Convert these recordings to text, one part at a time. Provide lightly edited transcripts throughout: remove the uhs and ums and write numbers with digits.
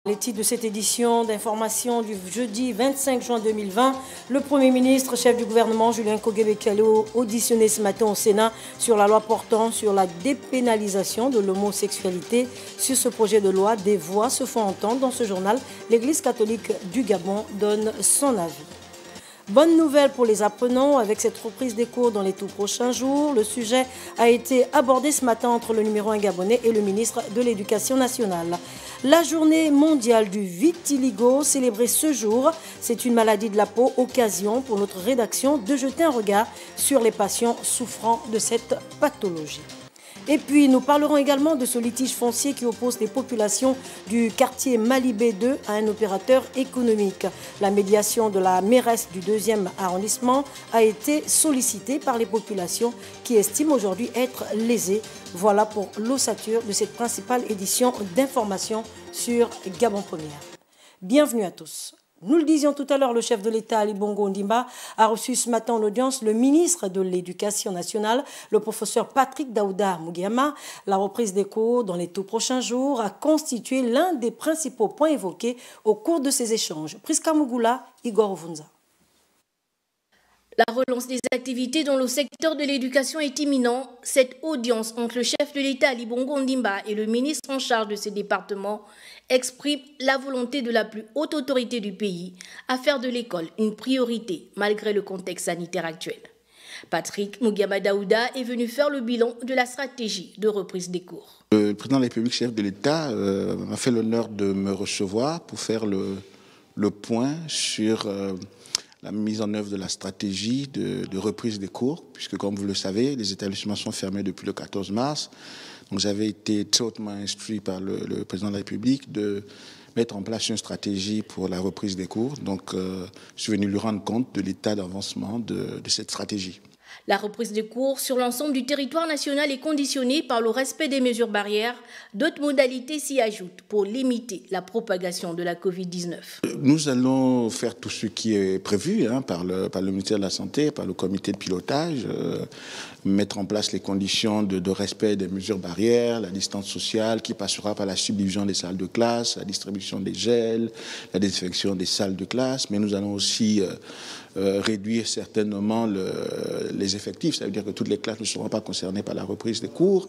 Les titres de cette édition d'information du jeudi 25 juin 2020, le Premier ministre, chef du gouvernement, Julien Kogué-Bekele, auditionné ce matin au Sénat sur la loi portant sur la dépénalisation de l'homosexualité. Sur ce projet de loi, des voix se font entendre dans ce journal. L'Église catholique du Gabon donne son avis. Bonne nouvelle pour les apprenants avec cette reprise des cours dans les tout prochains jours. Le sujet a été abordé ce matin entre le numéro 1 gabonais et le ministre de l'Éducation nationale. La journée mondiale du vitiligo célébrée ce jour, c'est une maladie de la peau, occasion pour notre rédaction de jeter un regard sur les patients souffrant de cette pathologie. Et puis, nous parlerons également de ce litige foncier qui oppose les populations du quartier Malibé 2 à un opérateur économique. La médiation de la mairesse du 2e arrondissement a été sollicitée par les populations qui estiment aujourd'hui être lésées. Voilà pour l'ossature de cette principale édition d'information sur Gabon Première. Bienvenue à tous. Nous le disions tout à l'heure, le chef de l'État, Ali Bongo Ondimba, a reçu ce matin en audience le ministre de l'Éducation nationale, le professeur Patrick Daouda Mugiama. La reprise des cours dans les tout prochains jours a constitué l'un des principaux points évoqués au cours de ces échanges. Priska Mugula, Igor Ovunza. La relance des activités dans le secteur de l'éducation est imminente. Cette audience entre le chef de l'État, Ali Bongo Ondimba, et le ministre en charge de ce département exprime la volonté de la plus haute autorité du pays à faire de l'école une priorité malgré le contexte sanitaire actuel. Patrick Mugiama Daouda est venu faire le bilan de la stratégie de reprise des cours. Le président de la République, chef de l'État, m'a fait l'honneur de me recevoir pour faire le point sur la mise en œuvre de la stratégie de reprise des cours, puisque comme vous le savez, les établissements sont fermés depuis le 14 mars. Donc j'avais été très hautement instruit par le président de la République de mettre en place une stratégie pour la reprise des cours. Donc je suis venu lui rendre compte de l'état d'avancement de cette stratégie. La reprise des cours sur l'ensemble du territoire national est conditionnée par le respect des mesures barrières. D'autres modalités s'y ajoutent pour limiter la propagation de la Covid-19. Nous allons faire tout ce qui est prévu par le ministère de la Santé, par le comité de pilotage, mettre en place les conditions de respect des mesures barrières, la distance sociale qui passera par la subdivision des salles de classe, la distribution des gels, la désinfection des salles de classe, mais nous allons aussi réduire certainement les effectifs, ça veut dire que toutes les classes ne seront pas concernées par la reprise des cours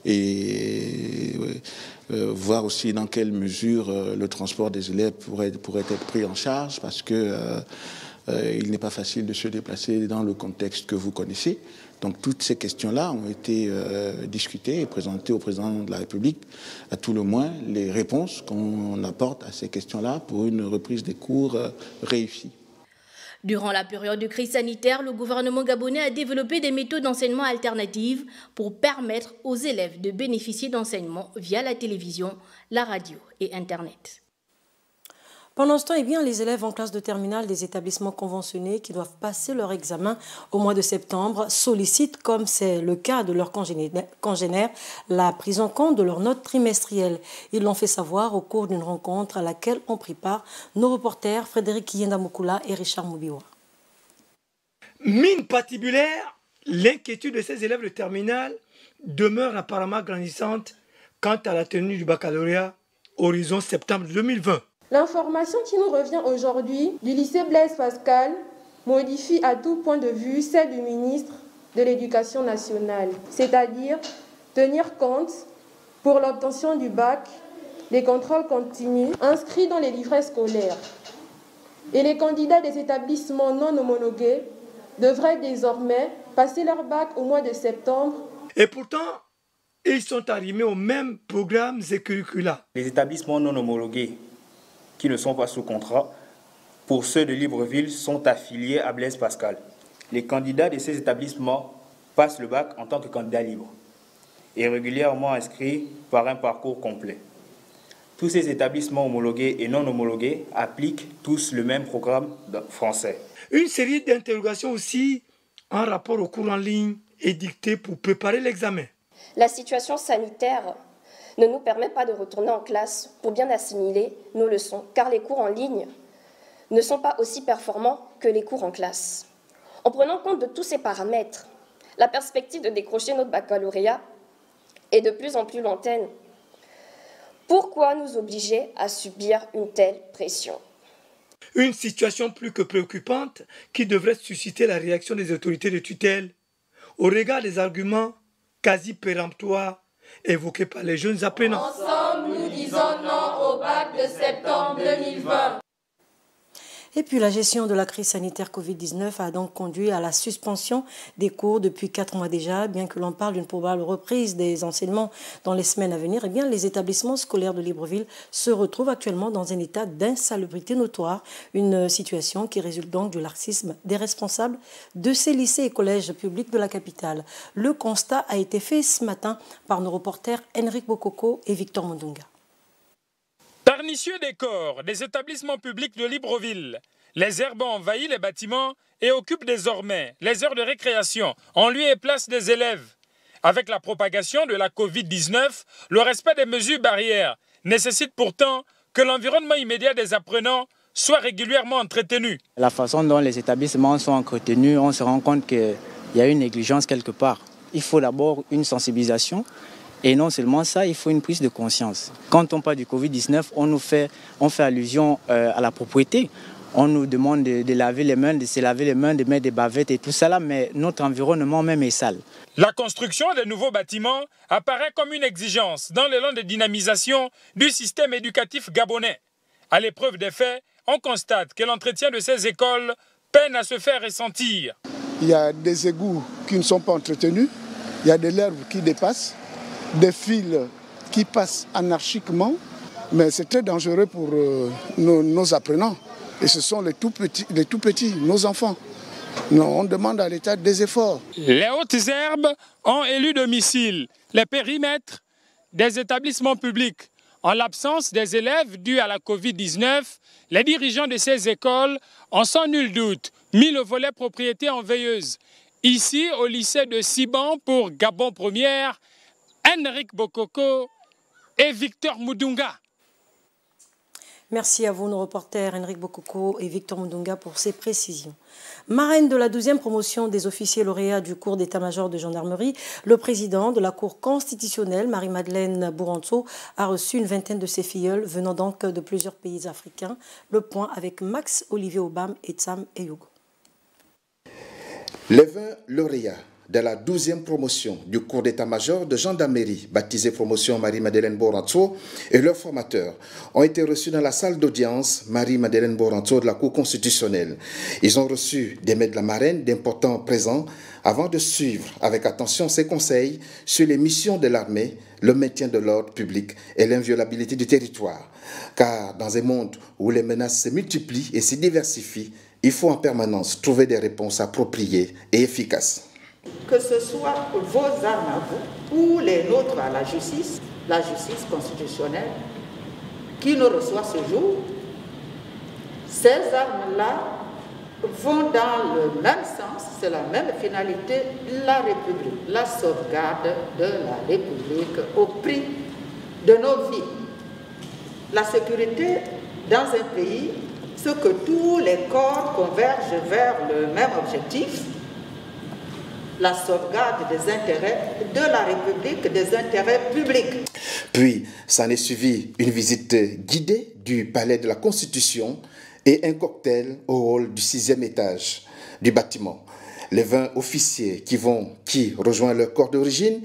et voir aussi dans quelle mesure le transport des élèves pourrait être pris en charge parce que il n'est pas facile de se déplacer dans le contexte que vous connaissez. Donc toutes ces questions-là ont été discutées et présentées au président de la République, à tout le moins les réponses qu'on apporte à ces questions-là pour une reprise des cours réussie. Durant la période de crise sanitaire, le gouvernement gabonais a développé des méthodes d'enseignement alternatives pour permettre aux élèves de bénéficier d'enseignements via la télévision, la radio et Internet. Pendant ce temps, les élèves en classe de terminale des établissements conventionnés qui doivent passer leur examen au mois de septembre sollicitent, comme c'est le cas de leurs congénères, la prise en compte de leurs notes trimestrielles. Ils l'ont fait savoir au cours d'une rencontre à laquelle ont pris part nos reporters Frédéric Yendamukula et Richard Moubiwa. Mine patibulaire, l'inquiétude de ces élèves de terminale demeure apparemment grandissante quant à la tenue du baccalauréat horizon septembre 2020. L'information qui nous revient aujourd'hui du lycée Blaise Pascal modifie à tout point de vue celle du ministre de l'Éducation nationale, c'est-à-dire tenir compte pour l'obtention du bac des contrôles continus inscrits dans les livrets scolaires. Et les candidats des établissements non homologués devraient désormais passer leur bac au mois de septembre. Et pourtant, ils sont arrimés aux mêmes programmes et curricula. Les établissements non homologués qui ne sont pas sous contrat, pour ceux de Libreville, sont affiliés à Blaise Pascal. Les candidats de ces établissements passent le bac en tant que candidats libres et régulièrement inscrits par un parcours complet. Tous ces établissements homologués et non homologués appliquent tous le même programme français. Une série d'interrogations aussi en rapport au cours en ligne édicté pour préparer l'examen. La situation sanitaire ne nous permet pas de retourner en classe pour bien assimiler nos leçons, car les cours en ligne ne sont pas aussi performants que les cours en classe. En prenant compte de tous ces paramètres, la perspective de décrocher notre baccalauréat est de plus en plus lointaine. Pourquoi nous obliger à subir une telle pression? Une situation plus que préoccupante qui devrait susciter la réaction des autorités de tutelle au regard des arguments quasi péremptoires évoqués par les jeunes apprenants. Ensemble, nous disons non au bac de septembre 2020. Et puis la gestion de la crise sanitaire Covid-19 a donc conduit à la suspension des cours depuis 4 mois déjà. Bien que l'on parle d'une probable reprise des enseignements dans les semaines à venir, eh bien, les établissements scolaires de Libreville se retrouvent actuellement dans un état d'insalubrité notoire. Une situation qui résulte donc du laxisme des responsables de ces lycées et collèges publics de la capitale. Le constat a été fait ce matin par nos reporters Henrik Bokoko et Victor Mundunga. Pernicieux décor des établissements publics de Libreville. Les herbes ont envahi les bâtiments et occupent désormais les heures de récréation en lieu et place des élèves. Avec la propagation de la Covid-19, le respect des mesures barrières nécessite pourtant que l'environnement immédiat des apprenants soit régulièrement entretenu. La façon dont les établissements sont entretenus, on se rend compte qu'il y a une négligence quelque part. Il faut d'abord une sensibilisation. Et non seulement ça, il faut une prise de conscience. Quand on parle du Covid-19, on fait allusion à la propriété. On nous demande de laver les mains, de se laver les mains, de mettre des bavettes et tout ça là, mais notre environnement même est sale. La construction des nouveaux bâtiments apparaît comme une exigence dans l'élan de dynamisation du système éducatif gabonais. À l'épreuve des faits, on constate que l'entretien de ces écoles peine à se faire ressentir. Il y a des égouts qui ne sont pas entretenus, il y a de l'herbe qui dépasse, des fils qui passent anarchiquement, mais c'est très dangereux pour nos apprenants. Et ce sont les tout petits, nos enfants. Non, on demande à l'État des efforts. Les hautes herbes ont élu domicile les périmètres des établissements publics. En l'absence des élèves dus à la Covid-19, les dirigeants de ces écoles ont sans nul doute mis le volet propriété en veilleuse. Ici, au lycée de Siban pour Gabon Première, Henrik Bokoko et Victor Mundunga. Merci à vous, nos reporters Henrik Bokoko et Victor Mundunga, pour ces précisions. Marraine de la 12e promotion des officiers lauréats du cours d'état-major de gendarmerie, le président de la Cour constitutionnelle, Marie-Madeleine Bourantso, a reçu une vingtaine de ses filleuls venant donc de plusieurs pays africains. Le point avec Max Olivier Obam et Tsam Eyogo. Les 20 lauréats de la 12e promotion du cours d'état-major de gendarmerie, baptisé promotion Marie-Madeleine Bourantso, et leurs formateurs ont été reçus dans la salle d'audience Marie-Madeleine Bourantso de la Cour constitutionnelle. Ils ont reçu des maîtres de la marraine d'importants présents avant de suivre avec attention ses conseils sur les missions de l'armée, le maintien de l'ordre public et l'inviolabilité du territoire. Car dans un monde où les menaces se multiplient et se diversifient, il faut en permanence trouver des réponses appropriées et efficaces. Que ce soit vos armes à vous ou les nôtres à la justice constitutionnelle, qui nous reçoit ce jour, ces armes-là vont dans le même sens, c'est la même finalité, la République, la sauvegarde de la République au prix de nos vies. La sécurité dans un pays, ce que tous les corps convergent vers le même objectif, la sauvegarde des intérêts de la République, des intérêts publics. Puis, s'en est suivi une visite guidée du Palais de la Constitution et un cocktail au hall du 6e étage du bâtiment. Les 20 officiers qui rejoignent leur corps d'origine,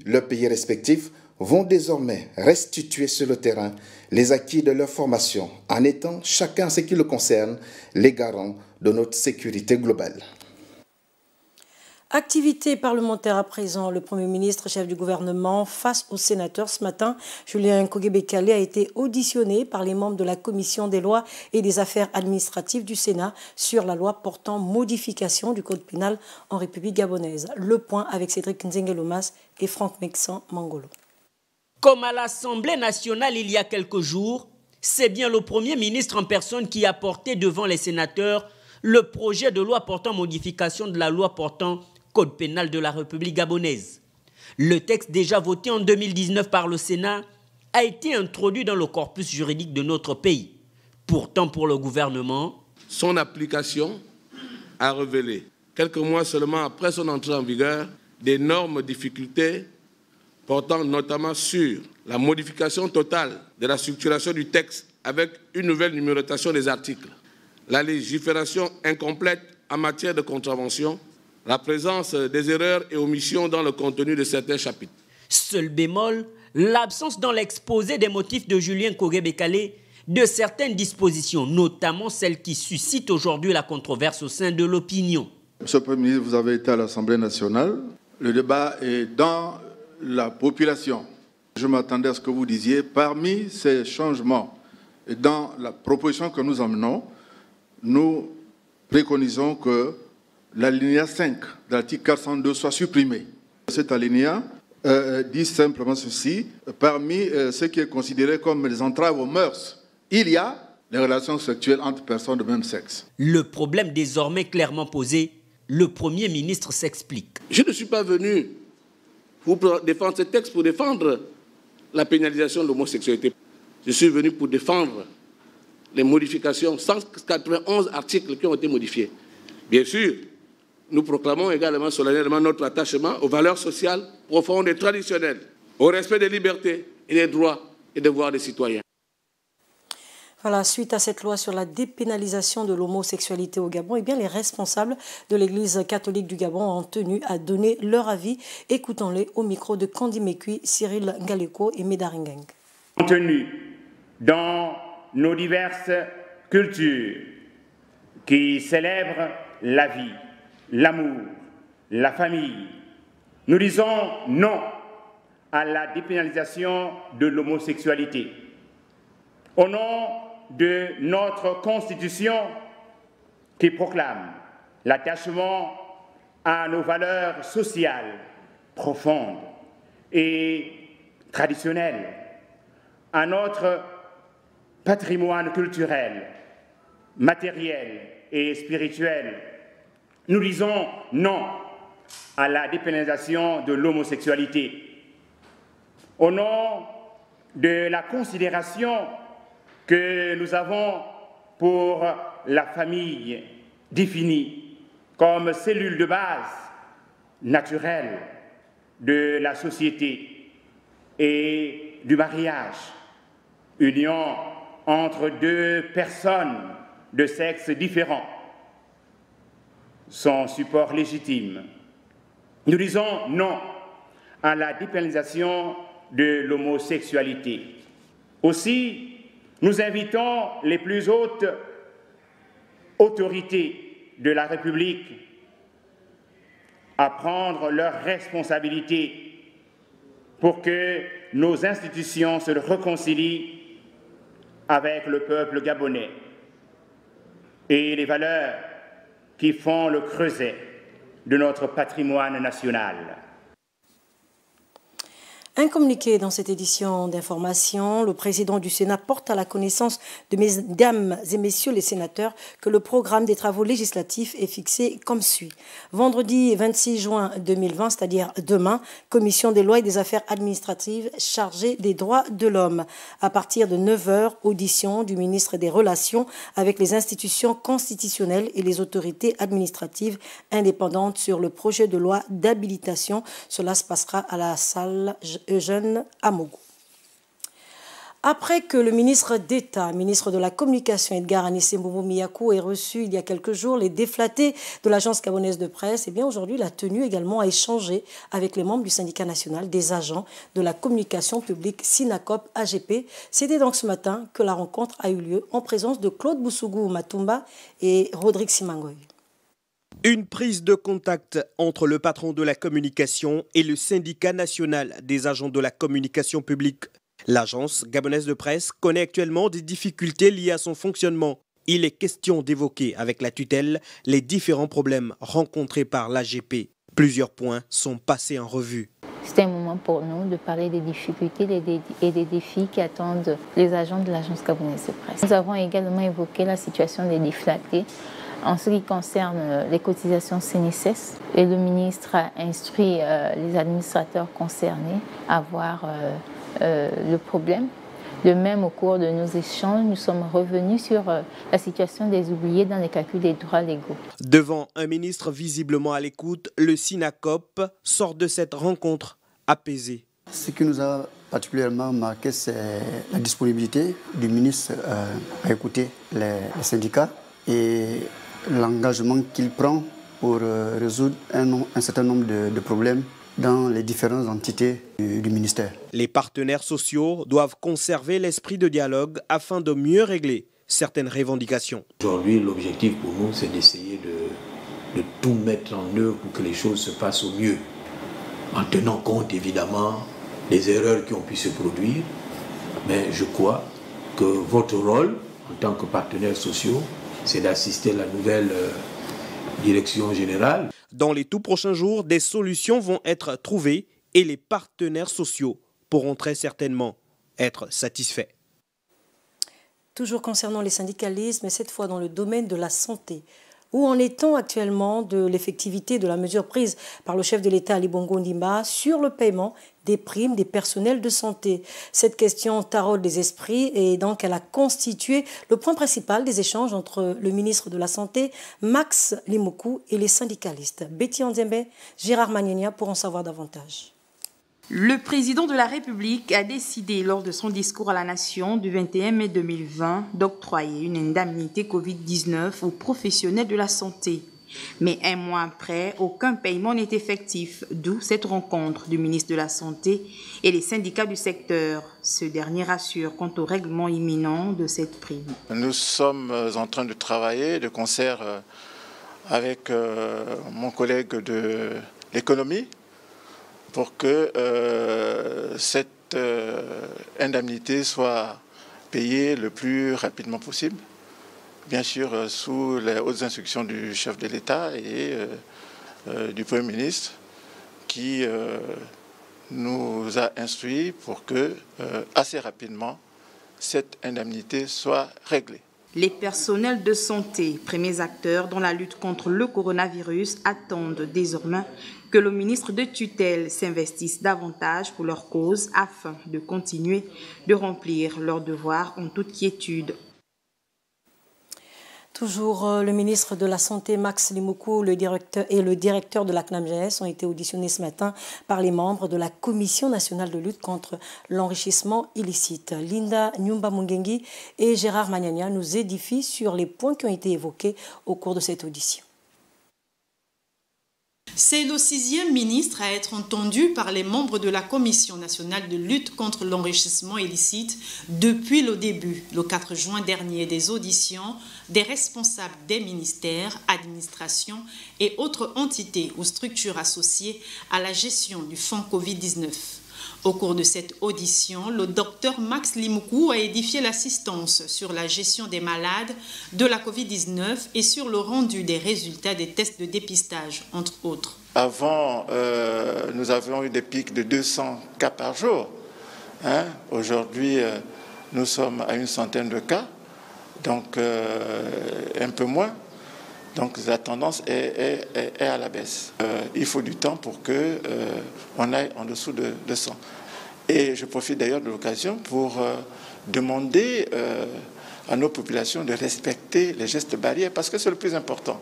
leur pays respectif, vont désormais restituer sur le terrain les acquis de leur formation, en étant chacun, ce qui le concerne, les garants de notre sécurité globale. Activité parlementaire à présent, le Premier ministre, chef du gouvernement, face aux sénateurs ce matin, Julien Nkogé-Bekele a été auditionné par les membres de la Commission des lois et des affaires administratives du Sénat sur la loi portant modification du code pénal en République gabonaise. Le point avec Cédric Nzengelomas et Franck Mexan Mangolo. Comme à l'Assemblée nationale il y a quelques jours, c'est bien le Premier ministre en personne qui a porté devant les sénateurs le projet de loi portant modification de la loi portant Code pénal de la République gabonaise. Le texte déjà voté en 2019 par le Sénat a été introduit dans le corpus juridique de notre pays. Pourtant, pour le gouvernement, son application a révélé, quelques mois seulement après son entrée en vigueur, d'énormes difficultés portant notamment sur la modification totale de la structuration du texte avec une nouvelle numérotation des articles, la légifération incomplète en matière de contravention, la présence des erreurs et omissions dans le contenu de certains chapitres. Seul bémol, l'absence dans l'exposé des motifs de Julien Kogué-Bekale de certaines dispositions, notamment celles qui suscitent aujourd'hui la controverse au sein de l'opinion. Monsieur le Premier ministre, vous avez été à l'Assemblée nationale. Le débat est dans la population. Je m'attendais à ce que vous disiez, parmi ces changements et dans la proposition que nous emmenons, nous préconisons que l'alinéa 5 de l'article 402 soit supprimé. Cet alinéa dit simplement ceci, parmi ce qui est considéré comme des entraves aux mœurs, il y a les relations sexuelles entre personnes de même sexe. Le problème désormais clairement posé, le Premier ministre s'explique. Je ne suis pas venu pour défendre ce texte, pour défendre la pénalisation de l'homosexualité. Je suis venu pour défendre les modifications, 191 articles qui ont été modifiés. Bien sûr, nous proclamons également solennellement notre attachement aux valeurs sociales profondes et traditionnelles, au respect des libertés et des droits et devoirs des citoyens. Voilà, suite à cette loi sur la dépénalisation de l'homosexualité au Gabon, eh bien, les responsables de l'Église catholique du Gabon ont tenu à donner leur avis. Écoutons-les au micro de Kandi Mekui, Cyril Ngaleko et Médaringeng. Contenu dans nos diverses cultures qui célèbrent la vie, l'amour, la famille, nous disons non à la dépénalisation de l'homosexualité. Au nom de notre Constitution qui proclame l'attachement à nos valeurs sociales profondes et traditionnelles, à notre patrimoine culturel, matériel et spirituel, nous disons non à la dépénalisation de l'homosexualité. Au nom de la considération que nous avons pour la famille définie comme cellule de base naturelle de la société et du mariage, union entre deux personnes de sexe différent, son support légitime. Nous disons non à la dépénalisation de l'homosexualité. Aussi, nous invitons les plus hautes autorités de la République à prendre leurs responsabilités pour que nos institutions se réconcilient avec le peuple gabonais et les valeurs qui font le creuset de notre patrimoine national. Un communiqué dans cette édition d'information, le président du Sénat porte à la connaissance de mesdames et messieurs les sénateurs que le programme des travaux législatifs est fixé comme suit. Vendredi 26 juin 2020, c'est-à-dire demain, commission des lois et des affaires administratives chargée des droits de l'homme. À partir de 9h, audition du ministre des Relations avec les institutions constitutionnelles et les autorités administratives indépendantes sur le projet de loi d'habilitation. Cela se passera à la salle Eugène Amogo. Après que le ministre d'État, ministre de la Communication Edgar Anissé-Mboumou Miyakou ait reçu il y a quelques jours les déflatés de l'agence gabonaise de presse, eh bien aujourd'hui il a tenu également à échanger avec les membres du syndicat national des agents de la communication publique Sinacop AGP. C'était donc ce matin que la rencontre a eu lieu en présence de Claude Boussougou Matumba et Rodrigue Simangoy. Une prise de contact entre le patron de la communication et le syndicat national des agents de la communication publique. L'agence gabonaise de presse connaît actuellement des difficultés liées à son fonctionnement. Il est question d'évoquer avec la tutelle les différents problèmes rencontrés par l'AGP. Plusieurs points sont passés en revue. C'est un moment pour nous de parler des difficultés et des défis qui attendent les agents de l'agence gabonaise de presse. Nous avons également évoqué la situation des déflatés en ce qui concerne les cotisations CNSS. Et le ministre a instruit les administrateurs concernés à voir le problème. De même, au cours de nos échanges, nous sommes revenus sur la situation des oubliés dans les calculs des droits légaux. Devant un ministre visiblement à l'écoute, le Sinacop sort de cette rencontre apaisé. Ce qui nous a particulièrement marqué, c'est la disponibilité du ministre à écouter les syndicats et l'engagement qu'il prend pour résoudre un certain nombre de problèmes dans les différentes entités du ministère. Les partenaires sociaux doivent conserver l'esprit de dialogue afin de mieux régler certaines revendications. Aujourd'hui, l'objectif pour nous, c'est d'essayer de tout mettre en œuvre pour que les choses se passent au mieux, en tenant compte évidemment des erreurs qui ont pu se produire. Mais je crois que votre rôle, en tant que partenaires sociaux, c'est d'assister à la nouvelle direction générale. Dans les tout prochains jours, des solutions vont être trouvées et les partenaires sociaux pourront très certainement être satisfaits. Toujours concernant les syndicalistes, mais cette fois dans le domaine de la santé. Où en est-on actuellement de l'effectivité de la mesure prise par le chef de l'État Ali Bongo Ondimba sur le paiement des primes des personnels de santé? Cette question taraude les esprits et donc elle a constitué le point principal des échanges entre le ministre de la Santé, Max Limoukou, et les syndicalistes. Betty Nzembe, Gérard Magnenia pour en savoir davantage. Le président de la République a décidé lors de son discours à la nation du 21 mai 2020 d'octroyer une indemnité Covid-19 aux professionnels de la santé. Mais un mois après, aucun paiement n'est effectif, d'où cette rencontre du ministre de la Santé et les syndicats du secteur. Ce dernier rassure quant au règlement imminent de cette prime. Nous sommes en train de travailler de concert avec mon collègue de l'économie pour que cette indemnité soit payée le plus rapidement possible, bien sûr sous les hautes instructions du chef de l'État et du Premier ministre qui nous a instruits pour que assez rapidement cette indemnité soit réglée. Les personnels de santé, premiers acteurs dans la lutte contre le coronavirus, attendent désormais que le ministre de tutelle s'investisse davantage pour leur cause afin de continuer de remplir leurs devoirs en toute quiétude. Toujours le ministre de la Santé, Max Limoukou, le directeur de la CNAMGS ont été auditionnés ce matin par les membres de la Commission nationale de lutte contre l'enrichissement illicite. Linda Nyumba Mungengi et Gérard Magnania nous édifient sur les points qui ont été évoqués au cours de cette audition. C'est le 6e ministre à être entendu par les membres de la Commission nationale de lutte contre l'enrichissement illicite depuis le début, le 4 juin dernier, des auditions des responsables des ministères, administrations et autres entités ou structures associées à la gestion du fonds Covid-19. Au cours de cette audition, le docteur Max Limoukou a édifié l'assistance sur la gestion des malades de la Covid-19 et sur le rendu des résultats des tests de dépistage, entre autres. Avant, nous avions eu des pics de 200 cas par jour. Aujourd'hui, nous sommes à une centaine de cas, donc un peu moins. Donc la tendance est à la baisse. Il faut du temps pour qu'on aille en dessous de 100. Et je profite d'ailleurs de l'occasion pour demander à nos populations de respecter les gestes barrières parce que c'est le plus important.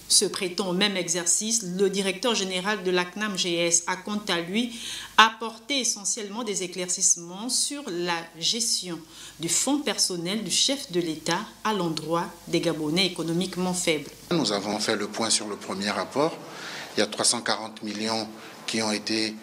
Se prêtant au même exercice, le directeur général de la CNAMGS a quant à lui apporté essentiellement des éclaircissements sur la gestion du fonds personnel du chef de l'État à l'endroit des Gabonais économiquement faibles. Nous avons fait le point sur le premier rapport. Il y a 340 millions qui ont été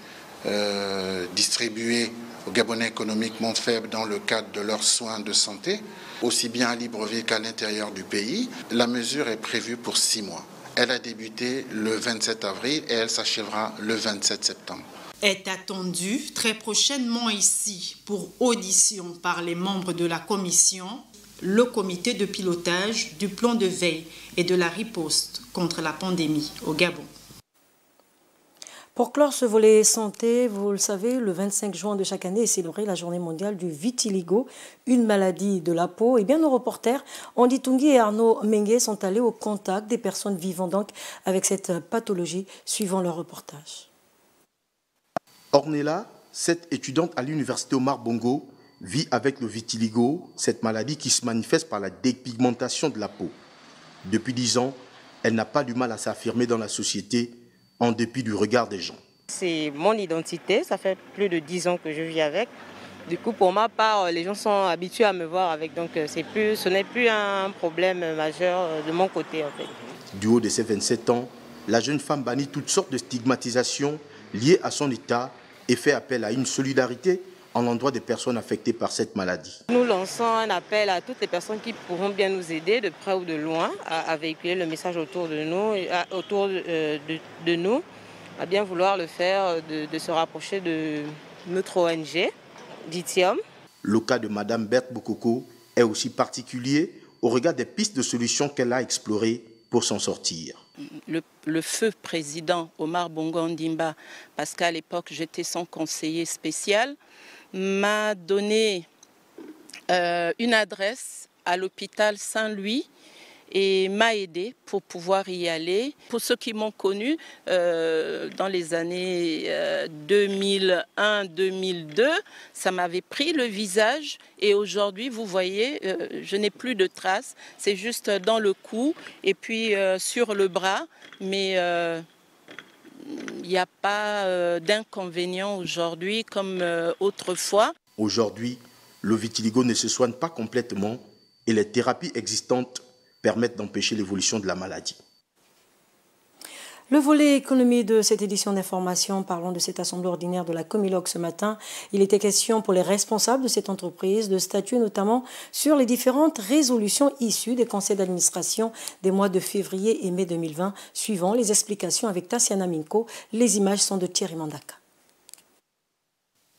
distribués aux Gabonais économiquement faibles dans le cadre de leurs soins de santé, aussi bien à Libreville qu'à l'intérieur du pays. La mesure est prévue pour 6 mois. Elle a débuté le 27 avril et elle s'achèvera le 27 septembre. Est attendu très prochainement ici pour audition par les membres de la commission, le comité de pilotage du plan de veille et de la riposte contre la pandémie au Gabon. Pour clore ce volet santé, vous le savez, le 25 juin de chaque année est célébrée la journée mondiale du vitiligo, une maladie de la peau. Et bien nos reporters Andy Tungi et Arnaud Mengue sont allés au contact des personnes vivant donc avec cette pathologie, suivant leur reportage. Ornella, cette étudiante à l'université Omar Bongo, vit avec le vitiligo, cette maladie qui se manifeste par la dépigmentation de la peau. Depuis 10 ans, elle n'a pas du mal à s'affirmer dans la société, en dépit du regard des gens. C'est mon identité, ça fait plus de 10 ans que je vis avec. Du coup, pour ma part, les gens sont habitués à me voir avec, donc ce n'est plus un problème majeur de mon côté en fait. Du haut de ses 27 ans, la jeune femme bannit toutes sortes de stigmatisations liées à son état et fait appel à une solidarité en l'endroit des personnes affectées par cette maladie. Nous lançons un appel à toutes les personnes qui pourront bien nous aider, de près ou de loin, à véhiculer le message autour de nous, à bien vouloir le faire, de se rapprocher de notre ONG, Dithium. Le cas de Mme Berthe Boukoko est aussi particulier au regard des pistes de solutions qu'elle a explorées pour s'en sortir. Le feu président Omar Bongo Ondimba, parce qu'à l'époque j'étais son conseiller spécial, m'a donné une adresse à l'hôpital Saint-Louis et m'a aidé pour pouvoir y aller. Pour ceux qui m'ont connu dans les années 2001-2002, ça m'avait pris le visage et aujourd'hui, vous voyez, je n'ai plus de traces. C'est juste dans le cou et puis sur le bras, mais il n'y a pas d'inconvénient aujourd'hui comme autrefois. Aujourd'hui, le vitiligo ne se soigne pas complètement et les thérapies existantes permettent d'empêcher l'évolution de la maladie. Le volet économie de cette édition d'information, parlons de cette assemblée ordinaire de la Comilog ce matin. Il était question pour les responsables de cette entreprise de statuer notamment sur les différentes résolutions issues des conseils d'administration des mois de février et mai 2020, suivant les explications avec Tassiana Minko. Les images sont de Thierry Mandaka.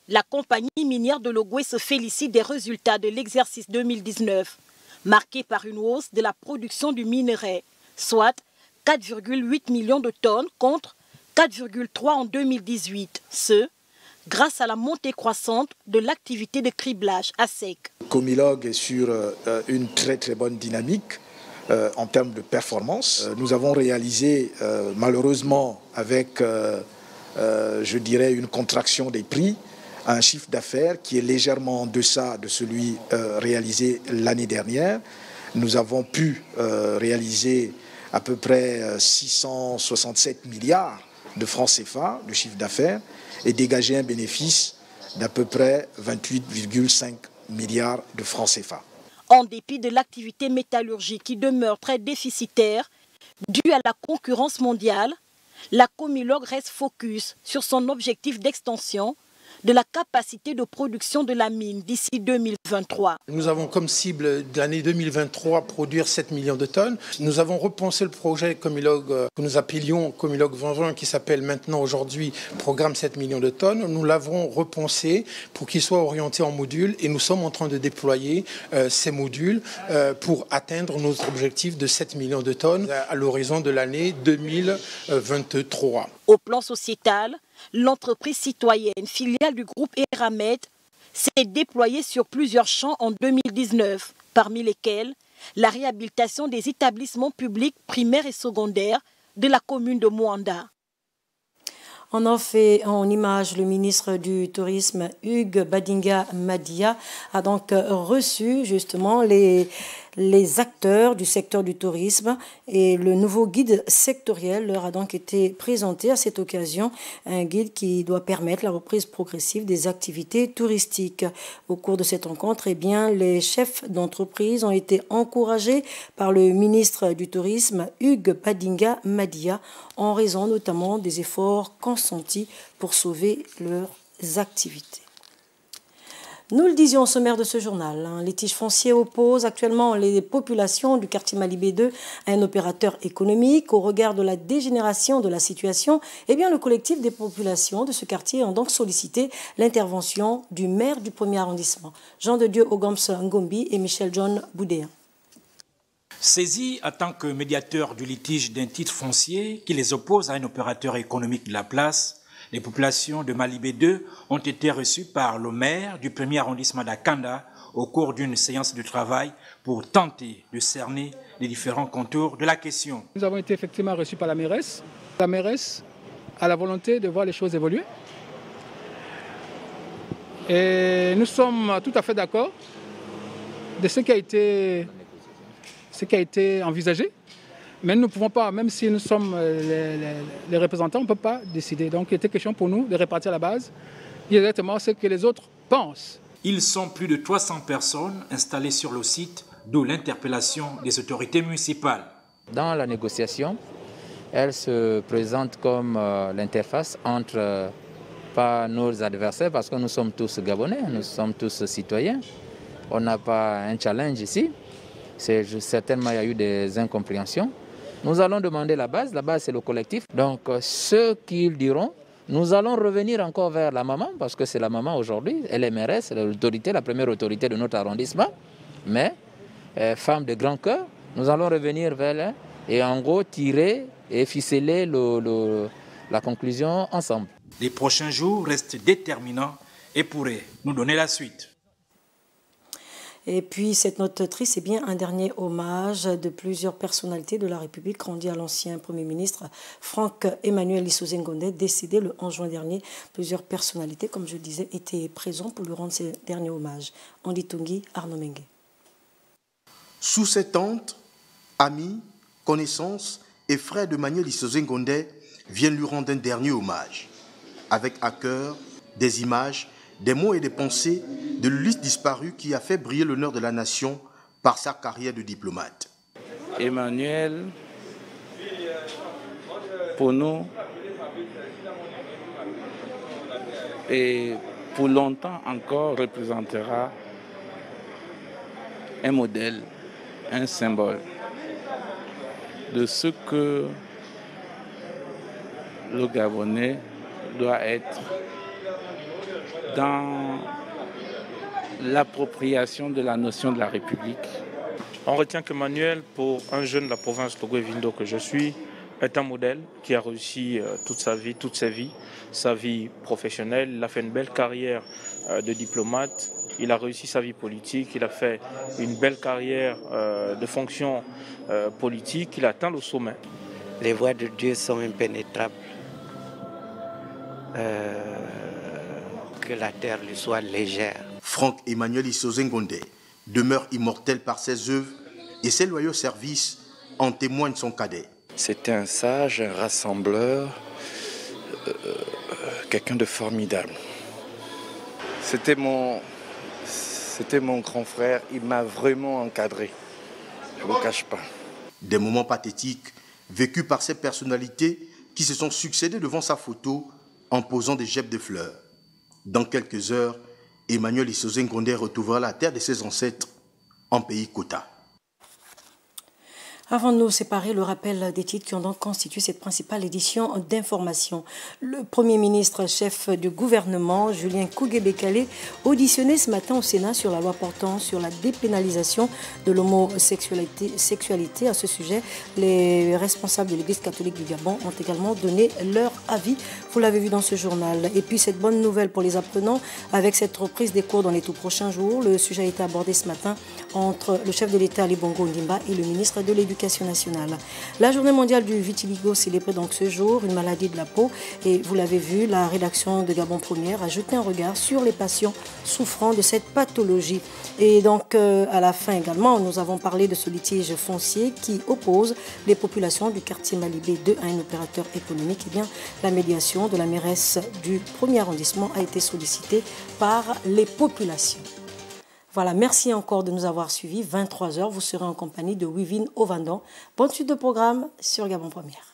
La compagnie minière de Logoué se félicite des résultats de l'exercice 2019, marqué par une hausse de la production du minerai, soit 4,8 millions de tonnes contre 4,3 en 2018. Ce, grâce à la montée croissante de l'activité de criblage à sec. Comilog est sur une très bonne dynamique en termes de performance. Nous avons réalisé malheureusement avec, je dirais, une contraction des prix, un chiffre d'affaires qui est légèrement en deçà de celui réalisé l'année dernière. Nous avons pu réaliser à peu près 667 milliards de francs CFA de chiffre d'affaires et dégager un bénéfice d'à peu près 28,5 milliards de francs CFA. En dépit de l'activité métallurgique qui demeure très déficitaire, due à la concurrence mondiale, la Comilog reste focus sur son objectif d'extension de la capacité de production de la mine d'ici 2023. Nous avons comme cible de l'année 2023 produire 7 millions de tonnes. Nous avons repensé le projet Comilog que nous appelions Comilog 2020 qui s'appelle maintenant aujourd'hui Programme 7 millions de tonnes. Nous l'avons repensé pour qu'il soit orienté en modules et nous sommes en train de déployer ces modules pour atteindre notre objectif de 7 millions de tonnes à l'horizon de l'année 2023. Au plan sociétal, l'entreprise citoyenne, filiale du groupe Eramet, s'est déployée sur plusieurs champs en 2019, parmi lesquels la réhabilitation des établissements publics primaires et secondaires de la commune de Moanda. On en fait en image le ministre du Tourisme, Hugues Badinga Madia, a donc reçu justement les acteurs du secteur du tourisme et le nouveau guide sectoriel leur a donc été présenté à cette occasion, un guide qui doit permettre la reprise progressive des activités touristiques. Au cours de cette rencontre, eh bien, les chefs d'entreprise ont été encouragés par le ministre du Tourisme, Hugues Badinga Madia, en raison notamment des efforts consentis pour sauver leurs activités. Nous le disions au sommaire de ce journal, un litige foncier oppose actuellement les populations du quartier Malibé 2 à un opérateur économique. Au regard de la dégénération de la situation, eh bien, le collectif des populations de ce quartier ont donc sollicité l'intervention du maire du 1er arrondissement, Jean de Dieu Ogams Ngombi et Michel John Boudéa. Saisis en tant que médiateur du litige d'un titre foncier qui les oppose à un opérateur économique de la place, les populations de Malibé 2 ont été reçues par le maire du 1er arrondissement d'Akanda au cours d'une séance de travail pour tenter de cerner les différents contours de la question. Nous avons été effectivement reçus par la mairesse. La mairesse a la volonté de voir les choses évoluer. Et nous sommes tout à fait d'accord de ce qui a été envisagé. Mais nous ne pouvons pas, même si nous sommes les représentants, on ne peut pas décider. Donc il était question pour nous de répartir la base directement ce que les autres pensent. Ils sont plus de 300 personnes installées sur le site, d'où l'interpellation des autorités municipales. Dans la négociation, elle se présente comme l'interface entre pas nos adversaires, parce que nous sommes tous Gabonais, nous sommes tous citoyens. On n'a pas un challenge ici. Certainement, il y a eu des incompréhensions. Nous allons demander la base c'est le collectif. Donc ce qu'ils diront, nous allons revenir encore vers la maman, parce que c'est la maman aujourd'hui, elle est mairesse, elle est l'autorité, la première autorité de notre arrondissement. Mais, femme de grand cœur, nous allons revenir vers elle et en gros tirer et ficeler la conclusion ensemble. Les prochains jours restent déterminants et pourraient nous donner la suite. Et puis, cette note triste, c'est bien un dernier hommage de plusieurs personnalités de la République rendu à l'ancien Premier ministre Franck Emmanuel Lissoze Ngonde, décédé le 11 juin dernier. Plusieurs personnalités, comme je le disais, étaient présentes pour lui rendre ces derniers hommages. Andy Tungi, Arnaud Mengue. Sous cette tente, amis, connaissances et frères de Emmanuel Lissoze Ngonde viennent lui rendre un dernier hommage. Avec à cœur des images, des mots et des pensées de l'Ulysse disparu qui a fait briller l'honneur de la nation par sa carrière de diplomate. Emmanuel, pour nous, et pour longtemps encore, représentera un modèle, un symbole de ce que le Gabonais doit être dans l'appropriation de la notion de la République. On retient que Manuel, pour un jeune de la province de Logoué-Vindo que je suis, est un modèle qui a réussi toute sa vie, sa vie professionnelle. Il a fait une belle carrière de diplomate, il a réussi sa vie politique, il a fait une belle carrière de fonction politique, il a atteint le sommet. Les voies de Dieu sont impénétrables. Que la terre lui soit légère. Franck Emmanuel Lissoze Ngonde demeure immortel par ses œuvres et ses loyaux services en témoignent son cadet. C'était un sage, un rassembleur, quelqu'un de formidable. C'était mon grand frère, il m'a vraiment encadré, je ne vous cache pas. Des moments pathétiques vécus par ces personnalités qui se sont succédés devant sa photo en posant des gerbes de fleurs. Dans quelques heures, Emmanuel Lissoze Ngonde retrouvera la terre de ses ancêtres en pays Kota. Avant de nous séparer, le rappel des titres qui ont donc constitué cette principale édition d'information. Le Premier ministre, chef du gouvernement, Julien Kougé-Bekele, auditionné ce matin au Sénat sur la loi portant sur la dépénalisation de l'homosexualité. À ce sujet, les responsables de l'Église catholique du Gabon ont également donné leur avis. Vous l'avez vu dans ce journal. Et puis cette bonne nouvelle pour les apprenants, avec cette reprise des cours dans les tout prochains jours. Le sujet a été abordé ce matin entre le chef de l'État, Ali Bongo Ondimba, et le ministre de l'Éducation nationale. La journée mondiale du vitiligo célébrée donc ce jour, une maladie de la peau. Et vous l'avez vu, la rédaction de Gabon Première a jeté un regard sur les patients souffrant de cette pathologie. Et donc, à la fin également, nous avons parlé de ce litige foncier qui oppose les populations du quartier Malibé 2 à un opérateur économique. Eh bien, la médiation de la mairesse du 1er arrondissement a été sollicitée par les populations. Voilà, merci encore de nous avoir suivis. 23h, vous serez en compagnie de Wivine Ovandan. Bonne suite de programme sur Gabon Première.